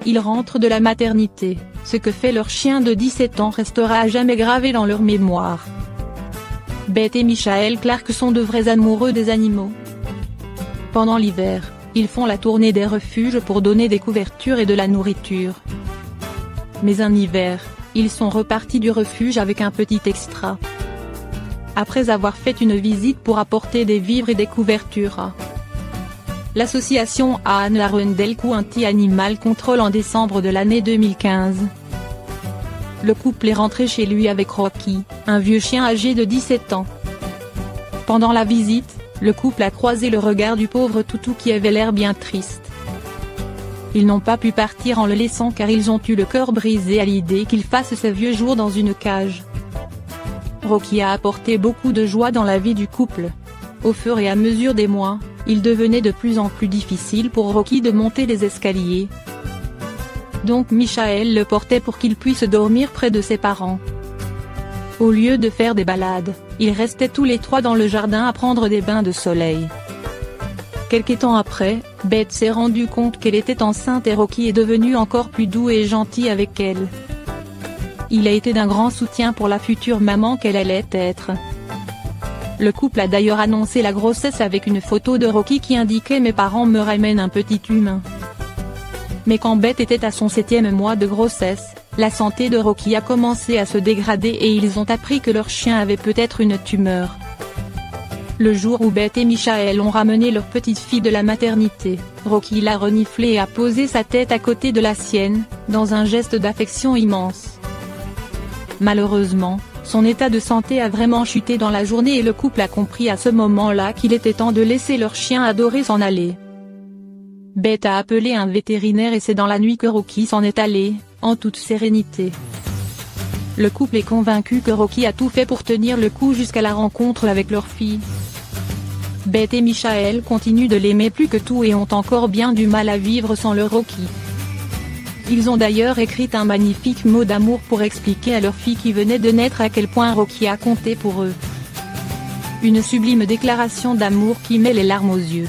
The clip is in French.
ils rentrent de la maternité, ce que fait leur chien de 17 ans restera à jamais gravé dans leur mémoire. Beth et Michael Clark sont de vrais amoureux des animaux. Pendant l'hiver, ils font la tournée des refuges pour donner des couvertures et de la nourriture. Mais un hiver, ils sont repartis du refuge avec un petit extra. Après avoir fait une visite pour apporter des vivres et des couvertures à l'association Anne Arundel County Animal Control en décembre de l'année 2015. Le couple est rentré chez lui avec Rocky, un vieux chien âgé de 17 ans. Pendant la visite, le couple a croisé le regard du pauvre toutou qui avait l'air bien triste. Ils n'ont pas pu partir en le laissant car ils ont eu le cœur brisé à l'idée qu'il fasse ses vieux jours dans une cage. Rocky a apporté beaucoup de joie dans la vie du couple. Au fur et à mesure des mois, il devenait de plus en plus difficile pour Rocky de monter les escaliers. Donc Michael le portait pour qu'il puisse dormir près de ses parents. Au lieu de faire des balades, ils restaient tous les trois dans le jardin à prendre des bains de soleil. Quelque temps après, Beth s'est rendue compte qu'elle était enceinte et Rocky est devenu encore plus doux et gentil avec elle. Il a été d'un grand soutien pour la future maman qu'elle allait être. Le couple a d'ailleurs annoncé la grossesse avec une photo de Rocky qui indiquait « Mes parents me ramènent un petit humain ». Mais quand Beth était à son 7e mois de grossesse, la santé de Rocky a commencé à se dégrader et ils ont appris que leur chien avait peut-être une tumeur. Le jour où Beth et Michael ont ramené leur petite fille de la maternité, Rocky l'a reniflée et a posé sa tête à côté de la sienne, dans un geste d'affection immense. Malheureusement, son état de santé a vraiment chuté dans la journée et le couple a compris à ce moment-là qu'il était temps de laisser leur chien adoré s'en aller. Beth a appelé un vétérinaire et c'est dans la nuit que Rocky s'en est allé, en toute sérénité. Le couple est convaincu que Rocky a tout fait pour tenir le coup jusqu'à la rencontre avec leur fille. Beth et Michael continuent de l'aimer plus que tout et ont encore bien du mal à vivre sans le Rocky. Ils ont d'ailleurs écrit un magnifique mot d'amour pour expliquer à leur fille qui venait de naître à quel point Rocky a compté pour eux. Une sublime déclaration d'amour qui met les larmes aux yeux.